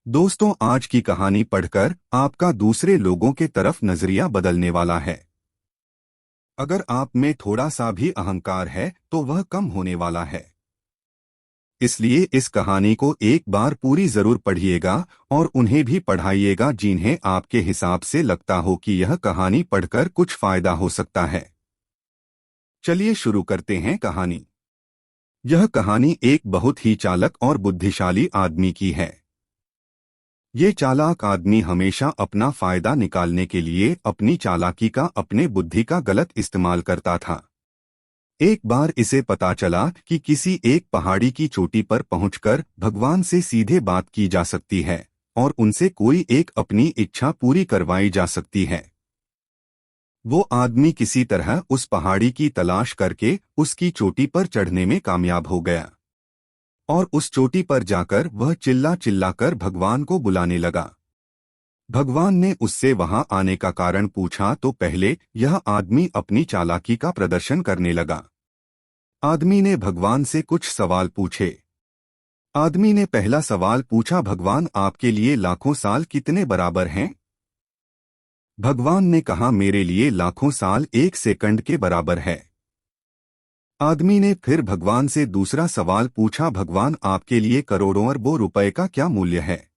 दोस्तों, आज की कहानी पढ़कर आपका दूसरे लोगों के तरफ नजरिया बदलने वाला है। अगर आप में थोड़ा सा भी अहंकार है तो वह कम होने वाला है। इसलिए इस कहानी को एक बार पूरी जरूर पढ़िएगा और उन्हें भी पढ़ाइएगा जिन्हें आपके हिसाब से लगता हो कि यह कहानी पढ़कर कुछ फायदा हो सकता है। चलिए शुरू करते हैं कहानी। यह कहानी एक बहुत ही चालाक और बुद्धिशाली आदमी की है। ये चालाक आदमी हमेशा अपना फायदा निकालने के लिए अपनी चालाकी का, अपने बुद्धि का गलत इस्तेमाल करता था। एक बार इसे पता चला कि किसी एक पहाड़ी की चोटी पर पहुंचकर भगवान से सीधे बात की जा सकती है और उनसे कोई एक अपनी इच्छा पूरी करवाई जा सकती है। वो आदमी किसी तरह उस पहाड़ी की तलाश करके उसकी चोटी पर चढ़ने में कामयाब हो गया और उस चोटी पर जाकर वह चिल्ला चिल्लाकर भगवान को बुलाने लगा। भगवान ने उससे वहां आने का कारण पूछा तो पहले यह आदमी अपनी चालाकी का प्रदर्शन करने लगा। आदमी ने भगवान से कुछ सवाल पूछे। आदमी ने पहला सवाल पूछा, भगवान आपके लिए लाखों साल कितने बराबर हैं? भगवान ने कहा, मेरे लिए लाखों साल 1 सेकंड के बराबर है। आदमी ने फिर भगवान से दूसरा सवाल पूछा, भगवान आपके लिए करोड़ों अरबों रुपए का क्या मूल्य है?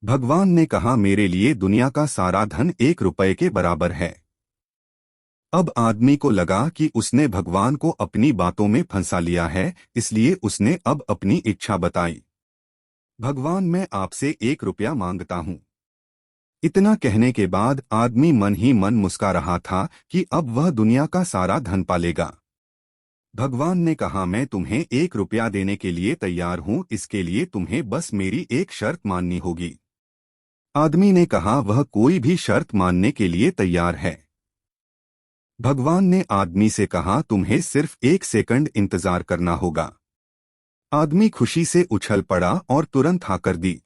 भगवान ने कहा, मेरे लिए दुनिया का सारा धन 1 रुपए के बराबर है। अब आदमी को लगा कि उसने भगवान को अपनी बातों में फंसा लिया है, इसलिए उसने अब अपनी इच्छा बताई। भगवान, मैं आपसे 1 रुपया मांगता हूँ। इतना कहने के बाद आदमी मन ही मन मुस्कुरा रहा था कि अब वह दुनिया का सारा धन पालेगा। भगवान ने कहा, मैं तुम्हें 1 रुपया देने के लिए तैयार हूँ, इसके लिए तुम्हें बस मेरी एक शर्त माननी होगी। आदमी ने कहा, वह कोई भी शर्त मानने के लिए तैयार है। भगवान ने आदमी से कहा, तुम्हें सिर्फ 1 सेकंड इंतजार करना होगा। आदमी खुशी से उछल पड़ा और तुरंत हाँ कर दी।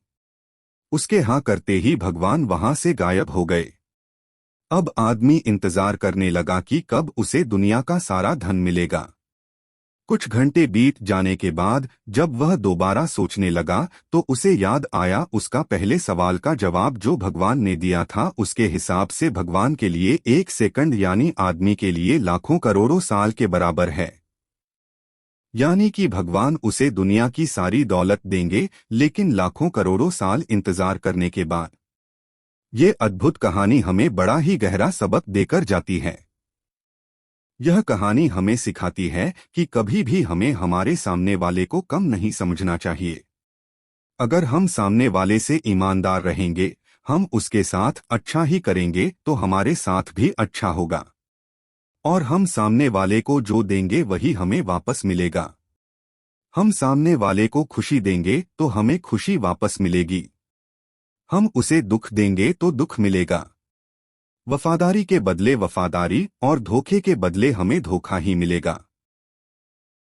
उसके हाँ करते ही भगवान वहां से गायब हो गए। अब आदमी इंतजार करने लगा कि कब उसे दुनिया का सारा धन मिलेगा। कुछ घंटे बीत जाने के बाद जब वह दोबारा सोचने लगा तो उसे याद आया उसका पहले सवाल का जवाब जो भगवान ने दिया था। उसके हिसाब से भगवान के लिए 1 सेकंड यानी आदमी के लिए लाखों करोड़ों साल के बराबर है। यानी कि भगवान उसे दुनिया की सारी दौलत देंगे, लेकिन लाखों करोड़ों साल इंतजार करने के बाद। ये अद्भुत कहानी हमें बड़ा ही गहरा सबक देकर जाती है। यह कहानी हमें सिखाती है कि कभी भी हमें हमारे सामने वाले को कम नहीं समझना चाहिए। अगर हम सामने वाले से ईमानदार रहेंगे, हम उसके साथ अच्छा ही करेंगे तो हमारे साथ भी अच्छा होगा और हम सामने वाले को जो देंगे वही हमें वापस मिलेगा। हम सामने वाले को खुशी देंगे तो हमें खुशी वापस मिलेगी। हम उसे दुख देंगे तो दुख मिलेगा। वफादारी के बदले वफादारी और धोखे के बदले हमें धोखा ही मिलेगा।